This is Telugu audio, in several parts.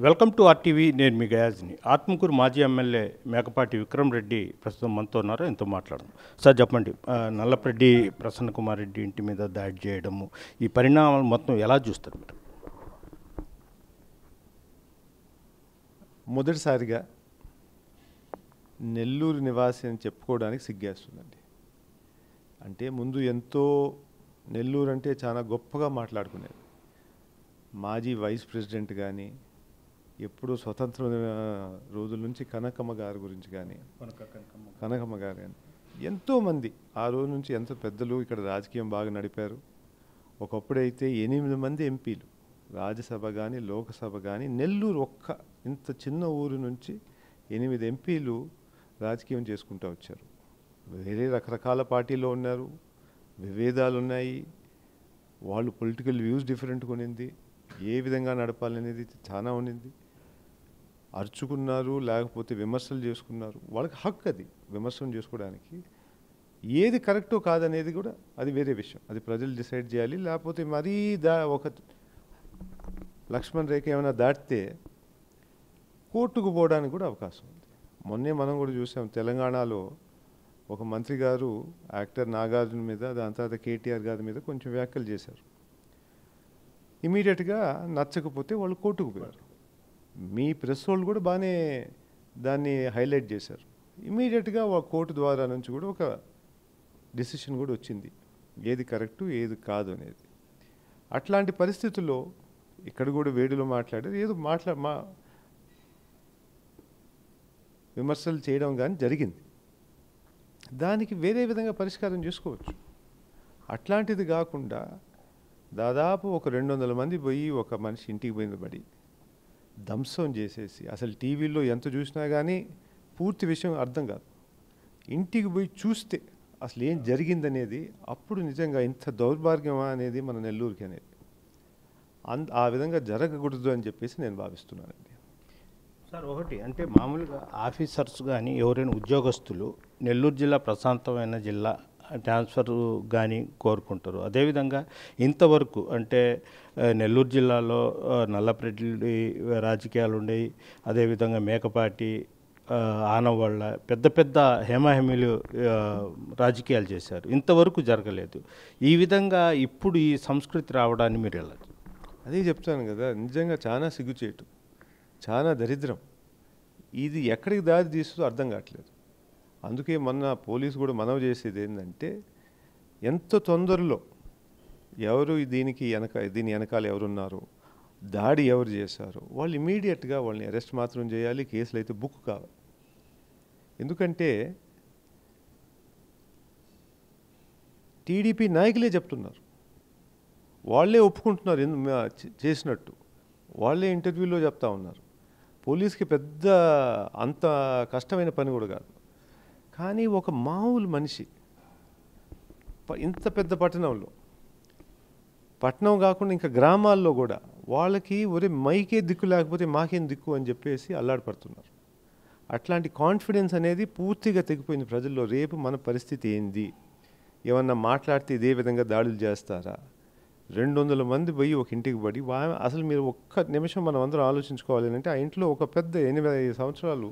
Welcome to RTV. నేను మీ గయాజ్ని. ఆత్మకూరు మాజీ ఎమ్మెల్యే మేకపాటి విక్రమ్ రెడ్డి ప్రస్తుతం మనతో ఉన్నారు. ఎంతో మాట్లాడదాం. సార్ చెప్పండి, నల్లపరెడ్డి ప్రసన్న కుమార్ రెడ్డి ఇంటి మీద దాడి చేయడము, ఈ పరిణామాలు మొత్తం ఎలా చూస్తారు మీరు? మొదటిసారిగా నెల్లూరు నివాసి అని చెప్పుకోవడానికి సిగ్గేస్తుందండి. అంటే ముందు ఎంతో నెల్లూరు అంటే చాలా గొప్పగా మాట్లాడుకునేది. మాజీ వైస్ ప్రెసిడెంట్ కానీ, ఎప్పుడూ స్వతంత్ర రోజుల నుంచి కనకమ్మ గారి గురించి కానీ, కనకమ్మ గారు కానీ ఎంతోమంది ఆ రోజు నుంచి ఎంతో పెద్దలు ఇక్కడ రాజకీయం బాగా నడిపారు. ఒకప్పుడైతే 8 మంది ఎంపీలు, రాజ్యసభ కానీ లోకసభ కానీ, నెల్లూరు ఒక్క ఇంత చిన్న ఊరు నుంచి 8 ఎంపీలు రాజకీయం చేసుకుంటూ వచ్చారు. వేరే రకరకాల పార్టీలో ఉన్నారు, విభేదాలు ఉన్నాయి, వాళ్ళు పొలిటికల్ వ్యూస్ డిఫరెంట్గా ఉన్నింది, ఏ విధంగా నడపాలనేది చాలా ఉన్నింది. అరుచుకున్నారు, లేకపోతే విమర్శలు చేసుకున్నారు. వాళ్ళకి హక్కు అది విమర్శలు చేసుకోవడానికి. ఏది కరెక్టో కాదనేది కూడా అది వేరే విషయం, అది ప్రజలు డిసైడ్ చేయాలి. లేకపోతే మరీ ఒక లక్ష్మణ్ రేఖ ఏమైనా దాటితే కోర్టుకు పోవడానికి కూడా అవకాశం ఉంది. మొన్నే మనం కూడా చూసాం, తెలంగాణలో ఒక మంత్రి గారు యాక్టర్ నాగార్జున మీద, దాని తర్వాత కేటీఆర్ గారి మీద కొంచెం వ్యాఖ్యలు చేశారు. ఇమీడియట్గా నచ్చకపోతే వాళ్ళు కోర్టుకు పోయారు. మీ ప్రెస్ వాళ్ళు కూడా బాగానే దాన్ని హైలైట్ చేశారు. ఇమీడియట్గా కోర్టు ద్వారా నుంచి కూడా ఒక డిసిషన్ కూడా వచ్చింది, ఏది కరెక్టు ఏది కాదు అనేది. అట్లాంటి పరిస్థితుల్లో ఇక్కడ కూడా వేడిలో మాట్లాడారు, ఏదో విమర్శలు చేయడం కానీ జరిగింది. దానికి వేరే విధంగా పరిష్కారం చేసుకోవచ్చు. అట్లాంటిది కాకుండా దాదాపు ఒక 200 మంది పోయి ఒక మనిషి ఇంటికి పోయిన పడి ధ్వంసం చేసేసి, అసలు టీవీలో ఎంత చూసినా కానీ పూర్తి విషయం అర్థం కాదు. ఇంటికి పోయి చూస్తే అసలు ఏం జరిగిందనేది, అప్పుడు నిజంగా ఇంత దౌర్భాగ్యమా అనేది మన నెల్లూరుకి అనేది ఆ విధంగా జరగకూడదు అని చెప్పేసి నేను భావిస్తున్నానండి. సార్, ఒకటి అంటే మామూలుగా ఆఫీసర్స్ కానీ ఎవరైనా ఉద్యోగస్తులు నెల్లూరు జిల్లా ప్రశాంతమైన జిల్లా ట్రాన్స్ఫర్ కానీ కోరుకుంటారు. అదేవిధంగా ఇంతవరకు అంటే నెల్లూరు జిల్లాలో నల్లపరెడ్డి రాజకీయాలు ఉండేవి, అదేవిధంగా మేకపాటి, ఆనవాళ్ళ పెద్ద పెద్ద హేమాహేమీలు రాజకీయాలు చేశారు. ఇంతవరకు జరగలేదు. ఈ విధంగా ఇప్పుడు ఈ సంస్కృతి రావడాన్ని మీరు ఎలా? అదే చెప్తాను కదా, నిజంగా చాలా సిగ్గుచేటు, చాలా దరిద్రం. ఇది ఎక్కడికి దారి తీస్తుందో అర్థం కావట్లేదు. అందుకే మొన్న పోలీసు కూడా మనవి చేసేది ఏంటంటే, ఎంత తొందరలో ఎవరు దీని వెనకాల ఎవరున్నారు, దాడి ఎవరు చేశారు, వాళ్ళు ఇమీడియట్గా వాళ్ళని అరెస్ట్ మాత్రం చేయాలి, కేసులు అయితే బుక్ కావాలి. ఎందుకంటే టీడీపీ నాయకులే చెప్తున్నారు, వాళ్ళే ఒప్పుకుంటున్నారు చేసినట్టు, వాళ్ళే ఇంటర్వ్యూలో చెప్తా ఉన్నారు. పోలీస్కి పెద్ద అంత కష్టమైన పని కూడా కాదు. కానీ ఒక మామూలు మనిషి ఇంత పెద్ద పట్టణం కాకుండా ఇంకా గ్రామాల్లో కూడా వాళ్ళకి ఒరే మైకే దిక్కు లేకపోతే మాకేం దిక్కు అని చెప్పేసి అల్లాడిపడుతున్నారు. అట్లాంటి కాన్ఫిడెన్స్ అనేది పూర్తిగా తెగిపోయింది ప్రజల్లో. రేపు మన పరిస్థితి ఏంది, ఏమన్నా మాట్లాడితే ఇదే విధంగా దాడులు చేస్తారా? 200 మంది పోయి ఒక ఇంటికి పడి, అసలు మీరు ఒక్క నిమిషం మనం అందరం ఆలోచించుకోవాలి అంటే, ఆ ఇంట్లో ఒక పెద్ద 85 సంవత్సరాలు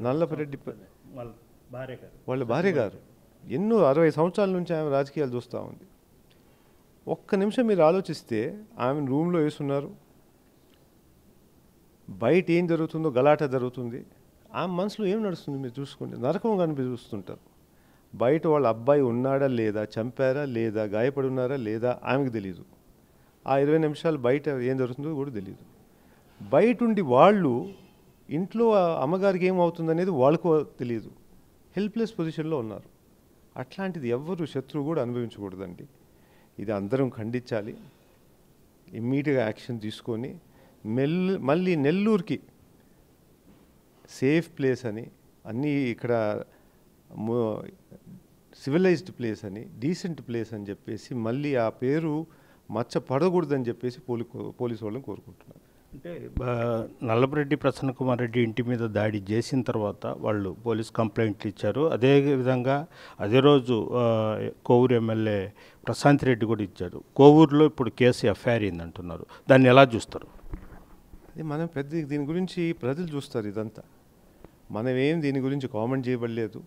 నల్లపరెడ్డి వాళ్ళ భార్య గారు ఎన్నో 60 సంవత్సరాల నుంచి ఆమె రాజకీయాలు చూస్తూ ఉంది. ఒక్క నిమిషం మీరు ఆలోచిస్తే, ఆమెను రూమ్లో వేస్తున్నారు, బయట ఏం జరుగుతుందో గలాట జరుగుతుంది, ఆమె మనసులో ఏం నడుస్తుంది మీరు చూసుకోండి. నరకం కనిపిస్తుంటారు. బయట వాళ్ళ అబ్బాయి ఉన్నాడా లేదా, చంపారా లేదా, గాయపడి ఉన్నారా లేదా ఆమెకు తెలియదు. ఆ 20 నిమిషాలు బయట ఏం జరుగుతుందో కూడా తెలియదు. బయట ఉండి వాళ్ళు ఇంట్లో అమ్మగారికి ఏమవుతుందనేది వాళ్ళకు తెలియదు. హెల్ప్లెస్ పొజిషన్లో ఉన్నారు. అట్లాంటిది ఎవ్వరు శత్రువు కూడా అనుభవించకూడదండి. ఇది అందరం ఖండించాలి. ఇమ్మీడియట్గా యాక్షన్ తీసుకొని మళ్ళీ నెల్లూరుకి సేఫ్ ప్లేస్ అని, అన్నీ ఇక్కడ సివిలైజ్డ్ ప్లేస్ అని, డీసెంట్ ప్లేస్ అని చెప్పేసి మళ్ళీ ఆ పేరు మచ్చ పడకూడదని చెప్పేసి పోలీసు వాళ్ళని కోరుకుంటున్నారు. అంటే నల్లపరెడ్డి ప్రసన్న కుమార్ రెడ్డి ఇంటి మీద దాడి చేసిన తర్వాత వాళ్ళు పోలీస్ కంప్లైంట్లు ఇచ్చారు. అదేవిధంగా అదే రోజు కోవూరు ఎమ్మెల్యే ప్రశాంత్ రెడ్డి కూడా ఇచ్చాడు. కోవూరులో ఇప్పుడు కేసు ఎఫ్ఐఆర్ అయిందంటున్నారు. దాన్ని ఎలా చూస్తారు? అది మనం పెద్ద దీని గురించి ప్రజలు చూస్తారు ఇదంతా. మనమేం దీని గురించి కామెంట్ చేయబడలేదు.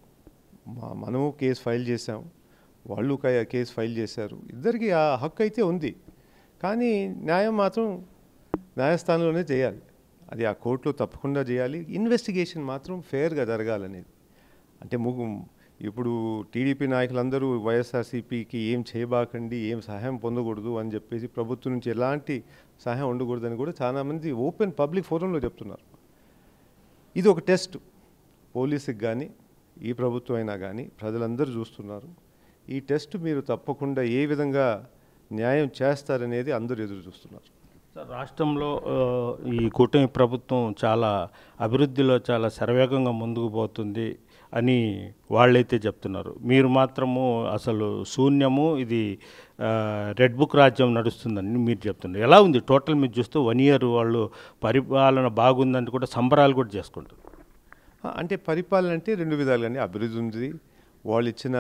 మనము కేసు ఫైల్ చేసాం, వాళ్ళు కేసు ఫైల్ చేశారు. ఇద్దరికి ఆ హక్కు అయితే ఉంది. కానీ న్యాయం మాత్రం న్యాయస్థానంలోనే చేయాలి. అది ఆ కోర్టులో తప్పకుండా చేయాలి. ఇన్వెస్టిగేషన్ మాత్రం ఫేర్గా జరగాలనేది. అంటే ఇప్పుడు టీడీపీ నాయకులందరూ వైఎస్ఆర్సీపీకి ఏం చేయబాకండి, ఏం సహాయం పొందకూడదు అని చెప్పేసి ప్రభుత్వం నుంచి ఎలాంటి సహాయం ఉండకూడదని కూడా చాలామంది ఓపెన్ పబ్లిక్ ఫోరంలో చెప్తున్నారు. ఇది ఒక టెస్ట్. పోలీసుకి కానీ ఈ ప్రభుత్వం అయినా కానీ ప్రజలందరూ చూస్తున్నారు. ఈ టెస్ట్ మీరు తప్పకుండా ఏ విధంగా న్యాయం చేస్తారనేది అందరూ ఎదురు చూస్తున్నారు. సార్, రాష్ట్రంలో ఈ కూటమి ప్రభుత్వం చాలా అభివృద్ధిలో చాలా శరవేగంగా ముందుకు పోతుంది అని వాళ్ళైతే చెప్తున్నారు. మీరు మాత్రము అసలు శూన్యము, ఇది రెడ్ బుక్ రాజ్యం నడుస్తుందని మీరు చెప్తున్నారు. ఎలా ఉంది టోటల్ మీరు చూస్తూ 1 year వాళ్ళు పరిపాలన బాగుందని కూడా సంబరాలు కూడా చేసుకుంటారు. అంటే పరిపాలన అంటే 2 విధాలుగానే అభివృద్ధి ఉంది. వాళ్ళు ఇచ్చిన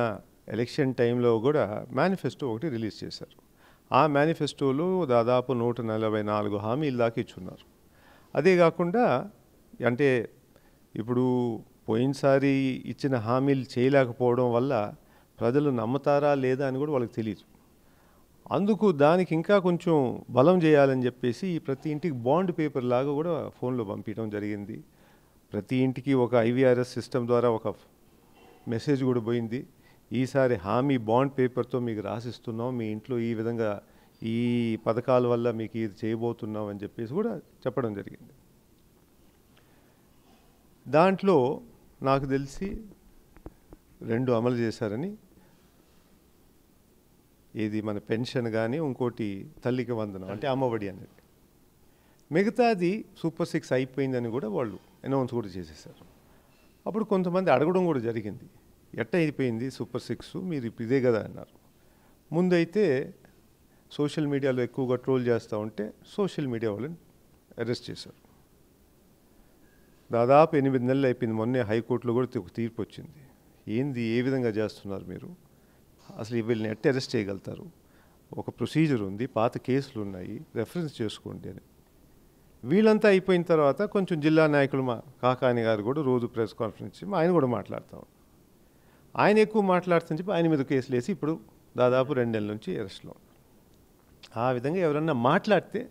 ఎలక్షన్ టైంలో కూడా మేనిఫెస్టో ఒకటి రిలీజ్ చేశారు. ఆ మేనిఫెస్టోలో దాదాపు 144 హామీలు దాకా ఇచ్చున్నారు. అదే కాకుండా అంటే ఇప్పుడు పోయినసారి ఇచ్చిన హామీలు చేయలేకపోవడం వల్ల ప్రజలు నమ్ముతారా లేదా అని కూడా వాళ్ళకి తెలియదు. అందుకు దానికి ఇంకా కొంచెం బలం చేయాలని చెప్పేసి ప్రతి ఇంటికి బాండ్ పేపర్ లాగా కూడా ఫోన్లో పంపించడం జరిగింది. ప్రతి ఇంటికి ఒక IVRS సిస్టమ్ ద్వారా ఒక మెసేజ్ కూడా పోయింది. ఈసారి హామీ బాండ్ పేపర్తో మీకు రాసిస్తున్నాం, మీ ఇంట్లో ఈ విధంగా ఈ పథకాల వల్ల మీకు ఇది చేయబోతున్నాం అని చెప్పేసి కూడా చెప్పడం జరిగింది. దాంట్లో నాకు తెలిసి 2 అమలు చేశారని, ఏది మన పెన్షన్ కానీ ఇంకోటి తల్లికి వందనం అంటే అమ్మఒడి అనేది. మిగతాది సూపర్ 6 అయిపోయిందని కూడా వాళ్ళు అనౌన్స్ కూడా చేసేసారు. అప్పుడు కొంతమంది అడగడం కూడా జరిగింది, ఎట్ట అయిపోయింది సూపర్ 6, మీరు ఇప్పుడు ఇదే కదా అన్నారు. ముందైతే సోషల్ మీడియాలో ఎక్కువగా ట్రోల్ చేస్తూ ఉంటే సోషల్ మీడియా వాళ్ళని అరెస్ట్ చేశారు. దాదాపు 8 నెలలు అయిపోయింది. మొన్నే హైకోర్టులో కూడా ఒక తీర్పు వచ్చింది. ఏంది, ఏ విధంగా చేస్తున్నారు మీరు, అసలు వీళ్ళని ఎట్ట అరెస్ట్ చేయగలుగుతారు, ఒక ప్రొసీజర్ ఉంది, పాత కేసులు ఉన్నాయి, రెఫరెన్స్ చేసుకోండి అని. వీళ్ళంతా అయిపోయిన తర్వాత కొంచెం జిల్లా నాయకులు మా కాకాని గారు కూడా రోజు ప్రెస్ కాన్ఫరెన్స్ ఆయన కూడా మాట్లాడుతూ ఆయన ఎక్కువ మాట్లాడుతని చెప్పి ఆయన మీద కేసులు వేసి ఇప్పుడు దాదాపు 2 నెలల నుంచి అరెస్ట్లో. ఆ విధంగా ఎవరన్నా మాట్లాడితే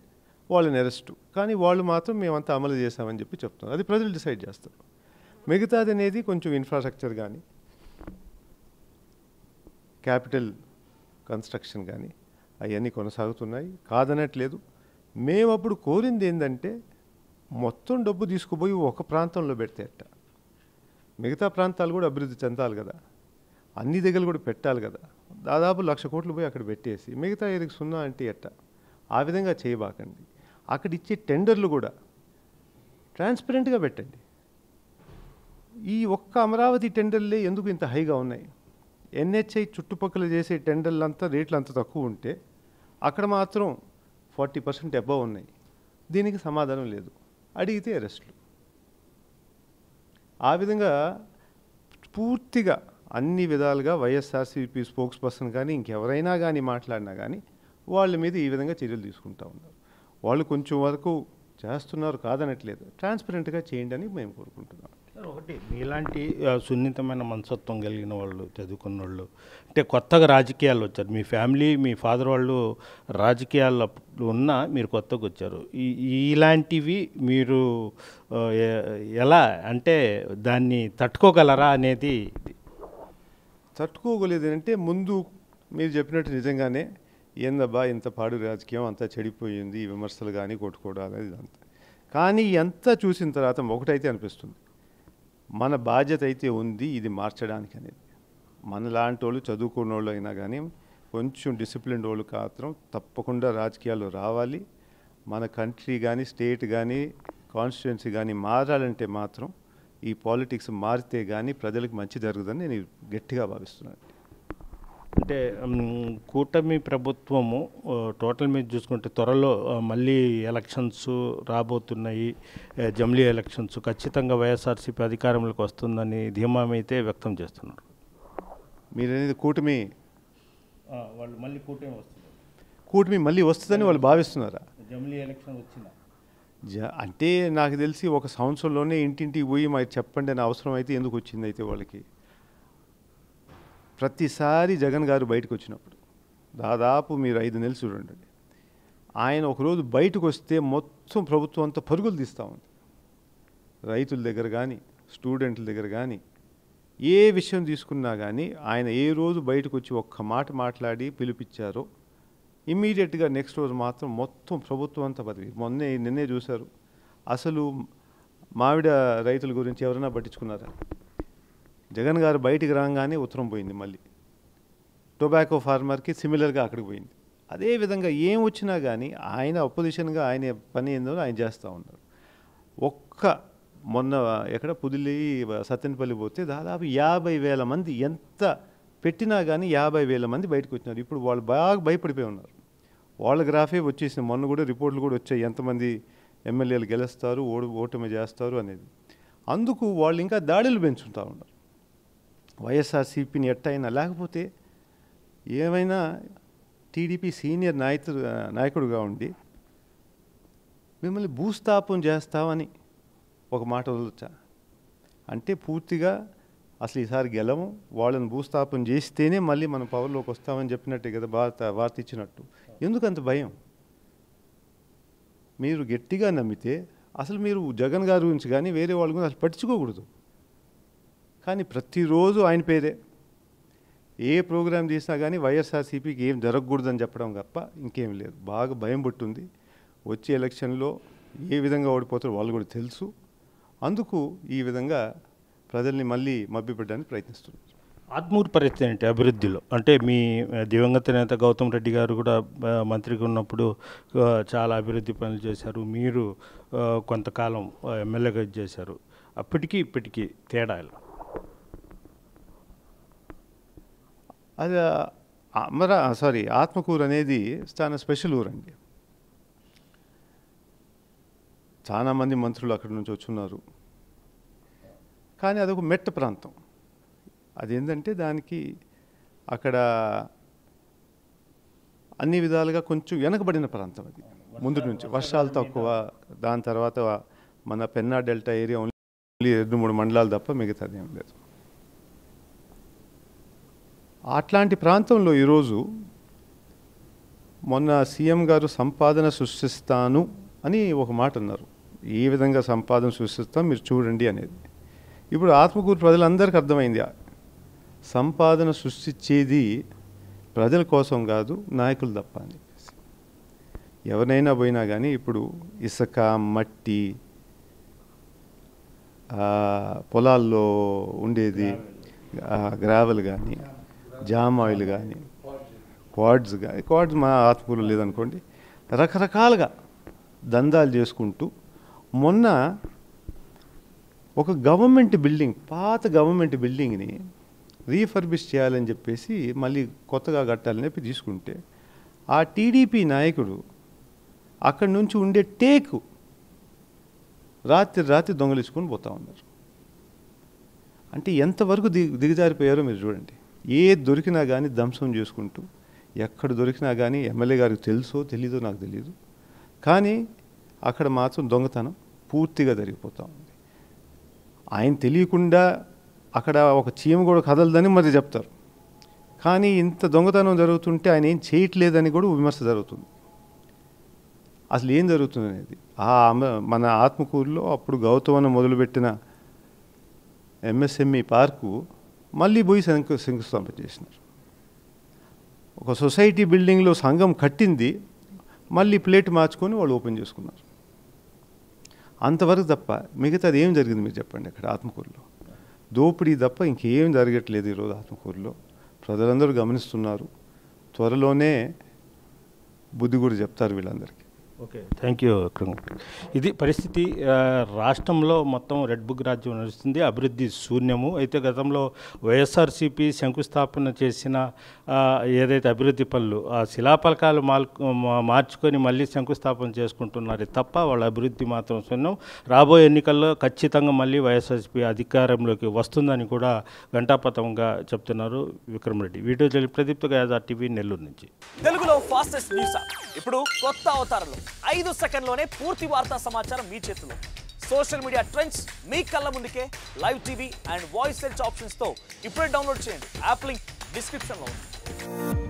వాళ్ళని అరెస్టు, కానీ వాళ్ళు మాత్రం మేమంతా అమలు చేశామని చెప్పి చెప్తున్నారు. అది ప్రజలు డిసైడ్ చేస్తారు. మిగతాది అనేది కొంచెం ఇన్ఫ్రాస్ట్రక్చర్ కానీ క్యాపిటల్ కన్స్ట్రక్షన్ కానీ అవన్నీ కొనసాగుతున్నాయి, కాదనట్లేదు. మేము అప్పుడు కోరింది ఏంటంటే మొత్తం డబ్బు తీసుకుపోయి ఒక ప్రాంతంలో పెడితే అట్ట మిగతా ప్రాంతాలు కూడా అభివృద్ధి చెందాలి కదా, అన్ని దగ్గర కూడా పెట్టాలి కదా. దాదాపు 1,00,000 కోట్లు పోయి అక్కడ పెట్టేసి మిగతా ఏదికి 0 అంటే ఎట్ట, ఆ విధంగా చేయబాకండి. అక్కడ ఇచ్చే టెండర్లు కూడా ట్రాన్స్పరెంట్గా పెట్టండి. ఈ ఒక్క అమరావతి టెండర్లే ఎందుకు ఇంత హైగా ఉన్నాయి? NHI చుట్టుపక్కల చేసే టెండర్లంతా రేట్లు అంత తక్కువ ఉంటే అక్కడ మాత్రం 40% అబవ్ ఉన్నాయి. దీనికి సమాధానం లేదు, అడిగితే అరెస్టులు. ఆ విధంగా పూర్తిగా అన్ని విధాలుగా వైఎస్ఆర్సీపీ స్పోక్స్ పర్సన్ కానీ ఇంకెవరైనా కానీ మాట్లాడినా కానీ వాళ్ళ మీద ఈ విధంగా చర్యలు తీసుకుంటూ ఉన్నారు. వాళ్ళు కొంచెం వరకు చేస్తున్నారు, కాదనట్లేదు. ట్రాన్స్పరెంట్గా చేయండి అని మేము కోరుకుంటున్నాం. ఒకటి, మీలాంటి సున్నితమైన మనస్తత్వం కలిగిన వాళ్ళు, చదువుకున్న వాళ్ళు, అంటే కొత్తగా రాజకీయాలు వచ్చారు. మీ ఫ్యామిలీ, మీ ఫాదర్ వాళ్ళు రాజకీయాల్లో ఉన్నా మీరు కొత్తగా వచ్చారు. ఇలాంటివి మీరు ఎలా అంటే దాన్ని తట్టుకోగలరా అనేది? తట్టుకోగలేదు అంటే ముందు మీరు చెప్పినట్టు నిజంగానే ఏందబ్బా ఇంత పాడు రాజకీయం అంతా చెడిపోయింది, విమర్శలు కానీ కొట్టుకోవడాలు అనేది ఇదంతా. కానీ ఎంత చూసిన తర్వాత ఒకటైతే అనిపిస్తుంది, మన బాధ్యత అయితే ఉంది ఇది మార్చడానికి అనేది. మనలాంటి వాళ్ళు చదువుకున్న వాళ్ళు అయినా కానీ కొంచెం డిసిప్లిన్ వాళ్ళు మాత్రం తప్పకుండా రాజకీయాల్లో రావాలి. మన కంట్రీ కానీ స్టేట్ కానీ కాన్స్టిట్యుయెన్సీ కానీ మారాలంటే మాత్రం ఈ పాలిటిక్స్ మారితే కానీ ప్రజలకు మంచి జరుగుతుందని నేను గట్టిగా భావిస్తున్నాను. అంటే కూటమి ప్రభుత్వము టోటల్ మీద చూసుకుంటే త్వరలో మళ్ళీ ఎలక్షన్స్ రాబోతున్నాయి, జమిలీ ఎలక్షన్స్, ఖచ్చితంగా వైఎస్ఆర్సీపీ అధికారంలోకి వస్తుందని ధీమామైతే వ్యక్తం చేస్తున్నారు. మీరు అనేది కూటమి వాళ్ళు మళ్ళీ కూటమి వస్తుంది, కూటమి మళ్ళీ వస్తుందని వాళ్ళు భావిస్తున్నారా? జమిలీ ఎలక్షన్ వచ్చిన అంటే నాకు తెలిసి ఒక సంవత్సరంలోనే ఇంటింటికి పోయి మరి చెప్పండి అని అవసరం అయితే ఎందుకు వచ్చింది అయితే వాళ్ళకి. ప్రతిసారి జగన్ గారు బయటకు వచ్చినప్పుడు దాదాపు మీరు 5 నెలలు చూడండి, ఆయన ఒకరోజు బయటకు వస్తే మొత్తం ప్రభుత్వం అంతా పరుగులు తీస్తూ ఉంది. రైతుల దగ్గర కానీ స్టూడెంట్ల దగ్గర కానీ ఏ విషయం తీసుకున్నా కానీ ఆయన ఏ రోజు బయటకు వచ్చి ఒక్క మాట మాట్లాడి పిలిపించారో ఇమ్మీడియట్గా నెక్స్ట్ రోజు మాత్రం మొత్తం ప్రభుత్వం అంతా బతికి. నిన్నే చూశారు, అసలు మామిడి రైతుల గురించి ఎవరైనా పట్టించుకున్నారా? జగన్ గారు బయటికి రాగానే ఉత్తరం పోయింది, మళ్ళీ టొబాకో ఫార్మర్కి సిమిలర్గా అక్కడికి పోయింది. అదేవిధంగా ఏం వచ్చినా కానీ ఆయన అపోజిషన్గా ఆయన పని ఏందో ఆయన చేస్తూ ఉన్నారు. మొన్న ఎక్కడ పుదిలి సత్తెనపల్లి పోతే దాదాపు 50,000 మంది ఎంత పెట్టినా కానీ 50,000 మంది బయటకు వచ్చినారు. ఇప్పుడు వాళ్ళు బాగా భయపడిపోయి ఉన్నారు. వాళ్ళ గ్రాఫే వచ్చేసింది. మొన్న కూడా రిపోర్ట్లు కూడా వచ్చాయి, ఎంతమంది ఎమ్మెల్యేలు గెలుస్తారు, ఓటమి చేస్తారు అనేది. అందుకు వాళ్ళు ఇంకా దాడులు పెంచుతూ ఉన్నారు. వైఎస్ఆర్సీపీని ఎట్టయినా, లేకపోతే ఏమైనా టీడీపీ సీనియర్ నాయకుడుగా ఉండి మిమ్మల్ని భూస్థాపం చేస్తామని ఒక మాట వదలొచ్చా? అంటే పూర్తిగా అసలు ఈసారి గెలము, వాళ్ళని భూస్థాపన చేస్తేనే మళ్ళీ మనం పవర్లోకి వస్తామని చెప్పినట్టే కదా వార్త ఇచ్చినట్టు. ఎందుకంత భయం? మీరు గట్టిగా నమ్మితే అసలు మీరు జగన్ గారి గురించి కానీ వేరే వాళ్ళ గురించి అసలు పట్టించుకోకూడదు. కానీ ప్రతిరోజు ఆయన పేరే, ఏ ప్రోగ్రాం చేసినా కానీ వైఎస్ఆర్సీపీకి ఏం జరగకూడదని చెప్పడం తప్ప ఇంకేం లేదు. బాగా భయం పుట్టింది. వచ్చే ఎలక్షన్లో ఏ విధంగా ఓడిపోతారో వాళ్ళు కూడా తెలుసు. అందుకు ఈ విధంగా ప్రజల్ని మళ్ళీ మభ్యపెట్టడానికి ప్రయత్నిస్తున్నారు. ఆత్మూరు పరిస్థితి ఏంటి అభివృద్ధిలో? అంటే మీ దివంగత నేత గౌతమ్ రెడ్డి గారు కూడా మంత్రిగా ఉన్నప్పుడు చాలా అభివృద్ధి పనులు చేశారు. మీరు కొంతకాలం ఎమ్మెల్యేగా చేశారు. అప్పటికి ఇప్పటికీ తేడా ఎలా? అది ఆత్మకూరు అనేది చాలా స్పెషల్ ఊరండి. చాలామంది మంత్రులు అక్కడి నుంచి వచ్చున్నారు. కానీ అదొక మెట్ట ప్రాంతం. అదేంటంటే దానికి అక్కడ అన్ని విధాలుగా కొంచెం వెనకబడిన ప్రాంతం. అది ముందు నుంచి వర్షాలు తక్కువ. దాని తర్వాత మన పెన్నా డెల్టా ఏరియా ఓన్లీ 2-3 మండలాలు తప్ప మిగతాది ఏం లేదు. అట్లాంటి ప్రాంతంలో ఈరోజు మొన్న సీఎం గారు సంపాదన సృష్టిస్తాను అని ఒక మాట అన్నారు. ఏ విధంగా సంపాదన సృష్టిస్తాం మీరు చూడండి అనేది. ఇప్పుడు ఆత్మకూరు ప్రజలందరికీ అర్థమైంది, సంపాదన సృష్టించేది ప్రజల కోసం కాదు, నాయకులు తప్ప అని చెప్పేసి. ఎవరైనా పోయినా కానీ ఇప్పుడు ఇసుక, మట్టి, పొలాల్లో ఉండేది గ్రావెల్ కానీ, జామ్ ఆయిల్ కానీ, క్వాడ్స్ మా ఆత్మకూరులో లేదనుకోండి, రకరకాలుగా దందాలు చేసుకుంటూ మొన్న ఒక గవర్నమెంట్ బిల్డింగ్, పాత గవర్నమెంట్ బిల్డింగ్ని రీఫర్బిష్ చేయాలని చెప్పేసి మళ్ళీ కొత్తగా కట్టాలని చెప్పి తీసుకుంటే ఆ టీడీపీ నాయకుడు అక్కడి నుంచి ఉండే టేకు రాత్రి దొంగలించుకొని పోతూ ఉన్నారు. అంటే ఎంతవరకు దిగజారిపోయారో మీరు చూడండి. ఏది దొరికినా కానీ ధ్వంసం చేసుకుంటూ, ఎక్కడ దొరికినా కానీ ఎమ్మెల్యే గారికి తెలుసో తెలీదో నాకు తెలీదు, కానీ అక్కడ మాత్రం దొంగతనం పూర్తిగా జరిగిపోతూ ఉంది. ఆయన తెలియకుండా అక్కడ ఒక చీమ కూడా కదలదని మరి చెప్తారు. కానీ ఇంత దొంగతనం జరుగుతుంటే ఆయన ఏం చేయట్లేదని కూడా విమర్శ జరుగుతుంది. అసలు ఏం జరుగుతుంది అనేది మన ఆత్మకూరులో అప్పుడు గౌతమన్న మొదలుపెట్టిన ఎంఎస్ఎంఈ పార్కు మళ్ళీ పోయి శంకుస్థాపన చేసినారు. ఒక సొసైటీ బిల్డింగ్లో సంఘం కట్టింది, మళ్ళీ ప్లేట్ మార్చుకొని వాళ్ళు ఓపెన్ చేసుకున్నారు. అంతవరకు తప్ప మిగతాది ఏం జరిగింది మీరు చెప్పండి. అక్కడ ఆత్మకూరులో దోపిడీ తప్ప ఇంకేం జరగట్లేదు ఈరోజు ఆత్మకూరులో. ప్రజలందరూ గమనిస్తున్నారు. త్వరలోనే బుద్ధి కూడా చెప్తారు వీళ్ళందరికీ. Okay, thank you. ఇది పరిస్థితి. రాష్ట్రంలో మొత్తం రెడ్ బుక్ రాజ్యం నడుస్తుంది, అభివృద్ధి శూన్యము. అయితే గతంలో వైఎస్ఆర్సీపీ శంకుస్థాపన చేసిన ఏదైతే అభివృద్ధి పనులు, ఆ శిలాఫలకాలు మార్చుకొని మళ్ళీ శంకుస్థాపన చేసుకుంటున్నారు తప్ప వాళ్ళ అభివృద్ధి మాత్రం శూన్యం. రాబోయే ఎన్నికల్లో ఖచ్చితంగా మళ్ళీ వైఎస్ఆర్సీపీ అధికారంలోకి వస్తుందని కూడా ఘంటాపథంగా చెప్తున్నారు విక్రమ్ రెడ్డి. వీడియో ప్రదీప్తో యాదార్ టీవీ, నెల్లూరు నుంచి. తెలుగులో ఫాస్టెస్ట్ న్యూస్ ఇప్పుడు కొత్త అవతారంలో 5 సెకండ్లోనే పూర్తి వార్తా సమాచారం మీ చేతిలో. సోషల్ మీడియా ట్రెండ్స్ మీ కళ్ళ ముందుకే live TV and voice search ఆప్షన్స్తో ఇప్పుడే డౌన్లోడ్ చేయండి. యాప్ లింక్ డిస్క్రిప్షన్లో ఉంది.